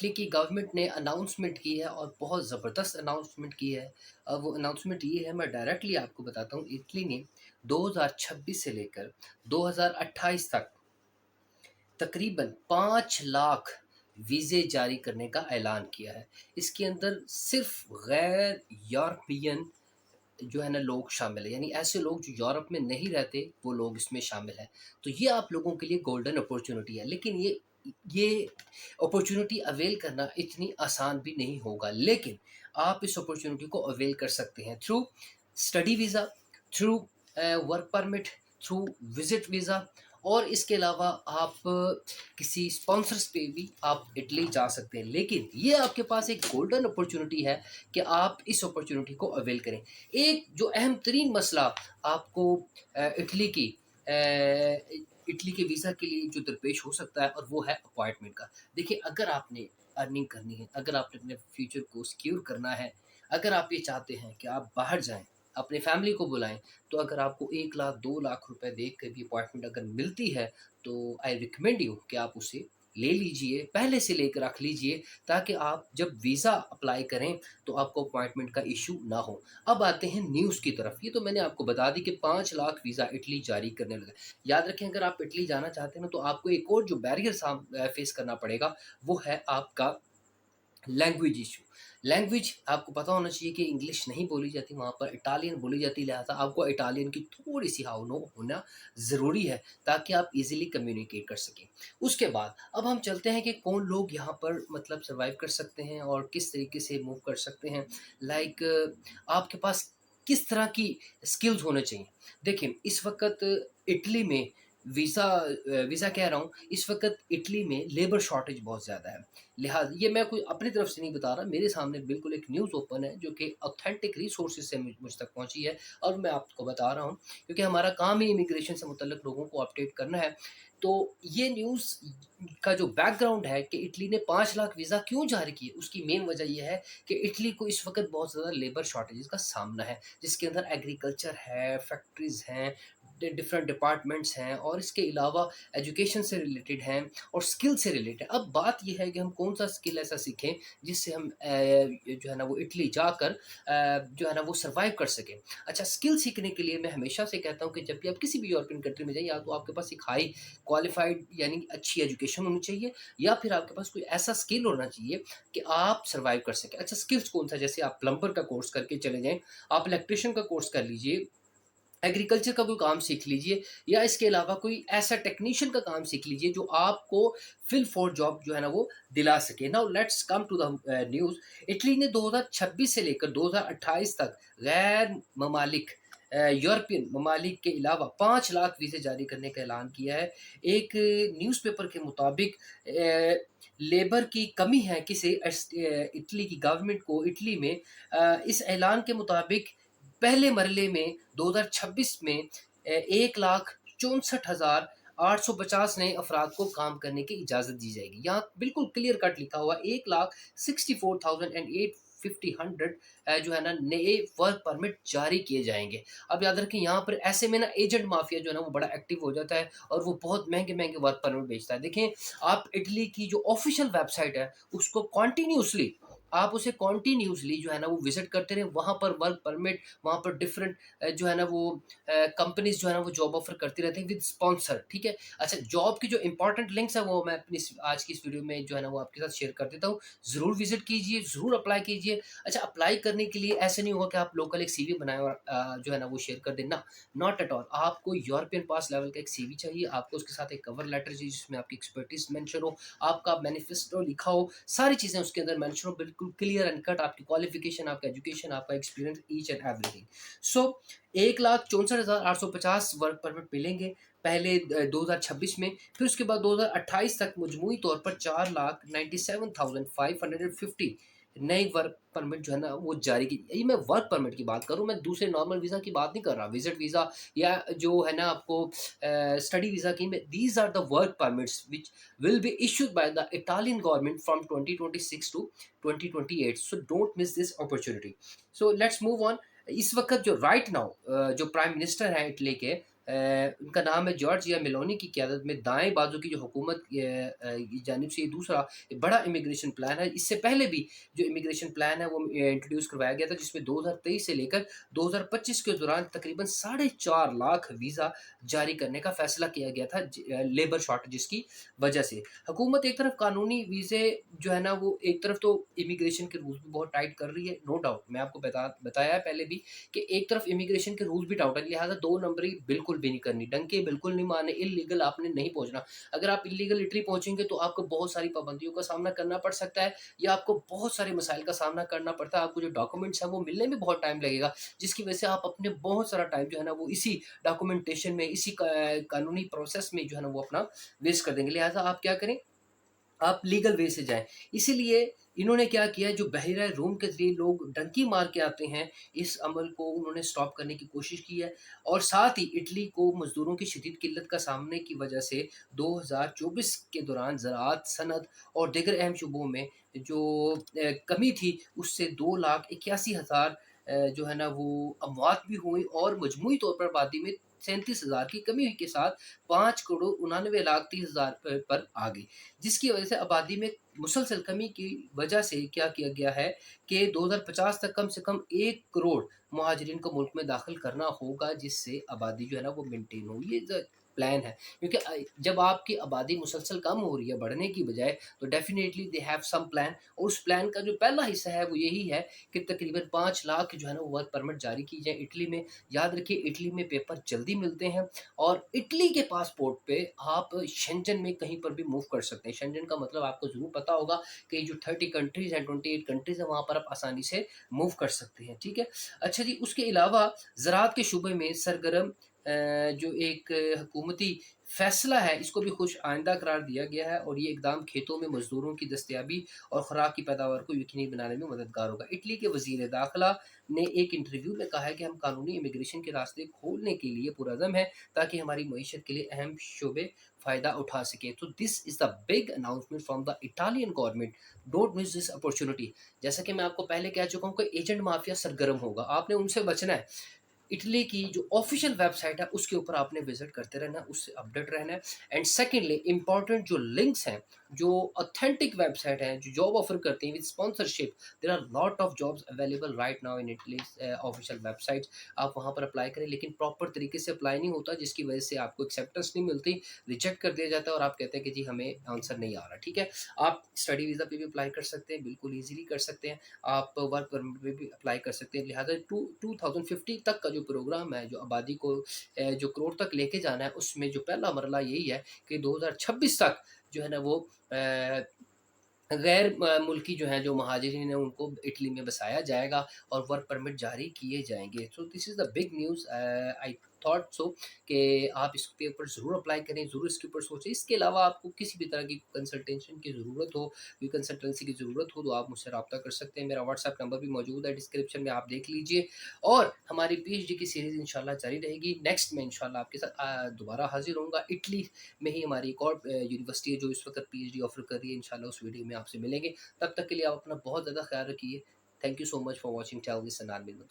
Italy की government ने announcement की है और बहुत ज़बरदस्त अनाउंसमेंट की है। वो अनाउंसमेंट ये है, मैं डायरेक्टली आपको बताता हूँ। इटली ने 2026 से लेकर 2028 तक तकरीबन 5 लाख वीज़े जारी करने का ऐलान किया है। इसके अंदर सिर्फ़ गैर यूरोपियन जो है ना लोग शामिल हैं, यानी ऐसे लोग जो यूरोप में नहीं रहते, वो लोग इसमें शामिल हैं। तो ये आप लोगों के लिए गोल्डन अपॉर्च्युनिटी है, लेकिन ये अपॉर्च्युनिटी अवेल करना इतनी आसान भी नहीं होगा, लेकिन आप इस अपॉर्च्युनिटी को अवेल कर सकते हैं through study visa, through work permit, through visit visa, और इसके अलावा आप किसी स्पॉन्सर्स पे भी आप इटली जा सकते हैं। लेकिन ये आपके पास एक गोल्डन अपॉर्च्युनिटी है कि आप इस अपॉर्च्युनिटी को अवेल करें। एक जो अहम तरीन मसला आपको इटली की इटली के वीज़ा के लिए जो दरपेश हो सकता है, और वो है अपॉइंटमेंट का। देखिए, अगर आपने अर्निंग करनी है, अगर आपने अपने फ्यूचर को सिक्योर करना है, अगर आप ये चाहते हैं कि आप बाहर जाएँ, अपनी फैमिली को बुलाएँ, तो अगर आपको 1 लाख 2 लाख रुपए देख के भी अपॉइंटमेंट अगर मिलती है, तो आई रिकमेंड यू कि आप उसे ले लीजिए, पहले से लेकर रख लीजिए, ताकि आप जब वीज़ा अप्लाई करें तो आपको अपॉइंटमेंट का इश्यू ना हो। अब आते हैं न्यूज़ की तरफ। ये तो मैंने आपको बता दी कि 5 लाख वीज़ा इटली जारी करने लगा। याद रखें, अगर आप इटली जाना चाहते हैं ना, तो आपको एक और जो बैरियर फेस करना पड़ेगा, वो है आपका लैंग्वेज इशू। लैंग्वेज आपको पता होना चाहिए कि इंग्लिश नहीं बोली जाती वहाँ पर, इटालियन बोली जाती है, लिहाजा आपको इटालियन की थोड़ी-सी हाव-नो होना ज़रूरी है, ताकि आप ईज़िली कम्युनिकेट कर सकें। उसके बाद अब हम चलते हैं कि कौन लोग यहाँ पर मतलब सर्वाइव कर सकते हैं और किस तरीके से मूव कर सकते हैं। लाइक आपके पास किस तरह की स्किल्स होने चाहिए। देखिए, इस वक़्त इटली में वीज़ा कह रहा हूँ, इस वक़्त इटली में लेबर शॉर्टेज बहुत ज़्यादा है। ये मैं कोई अपनी तरफ से नहीं बता रहा, मेरे सामने बिल्कुल एक न्यूज़ ओपन है जो कि ऑथेंटिक रिसोर्सेज़ से मुझ तक पहुँची है, और मैं आपको बता रहा हूँ, क्योंकि हमारा काम ही इमिग्रेशन से मुतल्लिक लोगों को अपडेट करना है। तो ये न्यूज़ का जो बैकग्राउंड है कि इटली ने 5 लाख वीज़ा क्यों जारी किए, उसकी मेन वजह ये है कि इटली को इस वक़्त बहुत ज़्यादा लेबर शॉर्टेजेस का सामना है, जिसके अंदर एग्रीकल्चर है, फैक्ट्रीज़ हैं, डिफरेंट डिपार्टमेंट्स हैं, और इसके अलावा एजुकेशन से रिलेटेड हैं और स्किल से रिलेटेड। अब बात ये है कि हम कौन-सा स्किल ऐसा सीखें जिससे हम जो है ना वो इटली जाकर जो है ना वो सर्वाइव कर सकें। अच्छा, स्किल सीखने के लिए मैं हमेशा से कहता हूँ कि जब भी आप किसी भी यूरोपियन कंट्री में जाएँ, या तो आपके पास एक हाई क्वालिफ़ाइड यानी अच्छी एजुकेशन होनी चाहिए, या फिर आपके पास कोई ऐसा स्किल होना चाहिए कि आप सर्वाइव कर सकें। अच्छा, स्किल्स कौन-सा, जैसे आप प्लम्बर का कोर्स करके चले जाएँ, आप इलेक्ट्रीशियन का कोर्स कर लीजिए, एग्रीकल्चर का कोई काम सीख लीजिए, या इसके अलावा कोई ऐसा टेक्नीशियन का काम सीख लीजिए जो आपको फिल फॉर जॉब जो है ना वो दिला सके। Now let's come to the news. Italy ने 2026 से लेकर 2028 तक गैर ममालिक यूरोपियन ममालिक के अलावा 5 लाख वीज़े जारी करने का ऐलान किया है। एक न्यूज़पेपर के मुताबिक लेबर की कमी है किसे इटली की गवर्नमेंट को इटली में इस ऐलान के मुताबिक पहले मरले में 2026 में 1,64,850 नए अफराद को काम करने की इजाज़त दी जाएगी। यहाँ बिल्कुल क्लियर कट लिखा हुआ 1,64,850 जो है ना नए वर्क परमिट जारी किए जाएँगे। अब याद रखें, यहाँ पर ऐसे में ना एजेंट माफ़िया जो है ना वो बड़ा एक्टिव हो जाता है, और वो बहुत महँगे-महँगे वर्क परमिट बेचता है। देखें, आप इटली की जो ऑफ़िशियल वेबसाइट है उसको कंटिन्यूअसली आप उसे कंटिन्यूअसली जो है ना वो विज़िट करते रहें। वहाँ पर वर्क परमिट, वहाँ पर डिफरेंट जो है ना वो कंपनीज़ जो है ना वो जॉब ऑफ़र करती रहती हैं विद स्पॉन्सर, ठीक है? अच्छा, जॉब की जो इम्पोर्टेंट लिंक्स हैं वो मैं अपनी आज की इस वीडियो में जो है ना वो आपके साथ शेयर कर देता हूँ। ज़रूर विज़िट कीजिए, ज़रूर अप्लाई कीजिए। अच्छा, अप्लाई करने के लिए ऐसे नहीं होगा कि आप लोकल एक सीवी बनाएँ और जो है ना वो शेयर कर दें, ना, नॉट एट ऑल। आपको यूरोपियन पास लेवल का एक सीवी चाहिए, आपको उसके साथ एक कवर लेटर चाहिए जिसमें आपकी एक्सपर्टीज़ मेंशन हो, आपका मैनिफेस्टो लिखा हो, सारी चीज़ें उसके अंदर मेंशन हो, बिल्कुल क्लियर एंड कट, आपकी क्वालिफ़िकेशन, आपका एजुकेशन, आपका experience, each and everything. So 1,64,850 work permit मिलेंगे पहले 2026 में, फिर उसके बाद 2028 तक मजमूई तौर पर 4,97,550 नए वर्क परमिट जो है ना वो जारी की। ये मैं वर्क परमिट की बात कर रहा हूँ, मैं दूसरे नॉर्मल वीज़ा की बात नहीं कर रहा, विज़िट वीज़ा या जो है ना आपको स्टडी वीज़ा की। These are the work permits which will be issued by the Italian government from 2026 to 2028. So don't miss this opportunity. So let's move on. इस वक्त जो राइट नाउ जो प्राइम मिनिस्टर हैं इटली के, उनका नाम है जॉर्जिया मेलोनी की क़यादत में दाएँ बाजू की जो हुकूमत की जानिब से ये दूसरा बड़ा इमिग्रेशन प्लान है। इससे पहले भी जो इमिग्रेशन प्लान है वो इंट्रोड्यूस करवाया गया था, जिसमें 2023 से लेकर 2025 के दौरान तकरीबन साढ़े 4 लाख वीज़ा जारी करने का फ़ैसला किया गया था लेबर शॉर्टेजेस की वजह से। हुकूमत एक तरफ कानूनी वीज़े जो है ना वो एक तरफ तो इमिग्रेशन के रूल्स भी बहुत टाइट कर रही है, नो डाउट। मैं आपको बताया है पहले भी कि एक तरफ इमिग्रेशन के रूल्स भी टाइट है, लिहाज़ा 2 नंबरी बिल्कुल भी नहीं करनी, डंके बिल्कुल नहीं मारने, इल्लीगल आपने नहीं पहुँचना। अगर आप इल्लीगल इटली पहुँचेंगे तो आपको बहुत सारी पाबंदियों का सामना करना पड़ सकता है या आपको बहुत सारे मसाइल का सामना करना पड़ता है। आपको जो डॉक्यूमेंट्स हैं वो मिलने में बहुत टाइम लगेगा, जिसकी वजह से आप अपने बहुत सारा टाइम जो है ना वो इसी डॉक्यूमेंटेशन में, इसी कानूनी प्रोसेस में जो है ना वो अपना वेस्ट कर देंगे। लिहाज़ा आप क्या करें, आप लीगल वे से जाएँ। इसीलिए इन्होंने क्या किया है, जो बहिरा रूम के ज़रिए लोग डंकी मार के आते हैं, इस अमल को उन्होंने स्टॉप करने की कोशिश की है और साथ ही इटली को मज़दूरों की शदीद किल्लत का सामने की वजह से 2024 के दौरान ज़राअत, सनअत और दीगर अहम शोबों में जो कमी थी, उससे 2,81,000 जो है ना वो अमवात भी हुई और मजमूई तौर पर आबादी में 37,000 की कमी के साथ 5,99,30,000 पर आ गई। जिसकी वजह से आबादी में मुसलसल कमी की वजह से क्या किया गया है कि 2050 तक कम से कम 1 करोड़ मुहाजिरीन को मुल्क में दाखिल करना होगा, जिससे आबादी जो है ना वो मेंटेन हो। ये ज प्लान है, क्योंकि जब आपकी आबादी मुसलसल कम हो रही है बढ़ने की बजाय, तो definitely they have some plan और उस प्लान का जो पहला हिस्सा है वो यही है कि तकरीबन 5 लाख जो है ना वो वर्क परमिट जारी की जाए इटली में। याद रखिए इटली में पेपर जल्दी मिलते हैं और इटली के पासपोर्ट पे आप शेंजन में कहीं पर भी मूव कर सकते हैं। शेंजन का मतलब आपको ज़रूर पता होगा कि जो 30 कंट्रीज़ हैं, 28 कंट्रीज़ हैं, वहाँ पर आप आसानी से मूव कर सकते हैं, ठीक है? अच्छा जी, उसके अलावा ज़राअत के शूबे में सरगर्म जो एक हुकूमती फ़ैसला है, इसको भी खुश आइंदा करार दिया गया है और ये इकदाम खेतों में मज़दूरों की दस्तयाबी और खुराक की पैदावार को यकीनी बनाने में मददगार होगा। इटली के वज़ीर दाखिला ने एक इंटरव्यू में कहा है कि हम कानूनी इमिग्रेशन के रास्ते खोलने के लिए पुरज़्म हैं, ताकि हमारी मईशत के लिए अहम शोबे फ़ायदा उठा सकें। तो this is the big announcement from the Italian government, don't miss this opportunity. जैसा कि मैं आपको पहले कह चुका हूँ कि एजेंट माफिया सरगर्म होगा, आपने उनसे बचना है। इटली की जो ऑफ़िशियल वेबसाइट है उसके ऊपर आपने विज़िट करते रहना है, उससे अपडेट रहना है। एंड सेकंडली इम्पोर्टेंट जो लिंक्स हैं, जो ऑथेंटिक वेबसाइट हैं, जो जॉब ऑफ़र करती हैं with sponsorship, there are lot of jobs available right now in Italy's official websites. आप वहाँ पर अप्लाई करें, लेकिन प्रॉपर तरीके से अप्लाई नहीं होता, जिसकी वजह से आपको एक्सेप्टेंस नहीं मिलती, रिजेक्ट कर दिया जाता है और आप कहते हैं कि जी हमें आंसर नहीं आ रहा, ठीक है? आप स्टडी वीज़ा पे भी अप्लाई कर सकते हैं, बिल्कुल ईज़िली कर सकते हैं। आप वर्क परमिट पे भी अप्लाई कर सकते हैं। लिहाज़ा 2050 तक का जो प्रोग्राम है, जो आबादी को जो करोड़ तक लेके जाना है, उसमें जो पहला मरहला यही है कि 2026 तक जो है ना वो गैर मुल्की जो हैं, जो महाजिरीन हैं, उनको इटली में बसाया जाएगा और वर्क परमिट जारी किए जाएँगे। So this is the big news I thought so कि आप इसके ऊपर ज़रूर अप्लाई करें, ज़रूर इसके ऊपर सोचें। इसके अलावा आपको किसी भी तरह की कंसल्टेशन की ज़रूरत हो, कोई कंसल्टेंसी की ज़रूरत हो, तो आप मुझसे राब्ता कर सकते हैं। मेरा व्हाट्सएप नंबर भी मौजूद है डिस्क्रिप्शन में, आप देख लीजिए। और हमारी पीएचडी की सीरीज़ इंशाल्लाह जारी रहेगी। नेक्स्ट में इंशाल्लाह आपके साथ दोबारा हाज़िर होऊँगा। इटली में ही हमारी एक और यूनिवर्सिटी है जो इस वक़्त पीएचडी ऑफ़र कर रही है। इंशाल्लाह उस वीडियो में आपसे मिलेंगे। तब तक के लिए आप अपना बहुत ज़्यादा ख़्याल रखिए। Thank you so much for watching till this and I will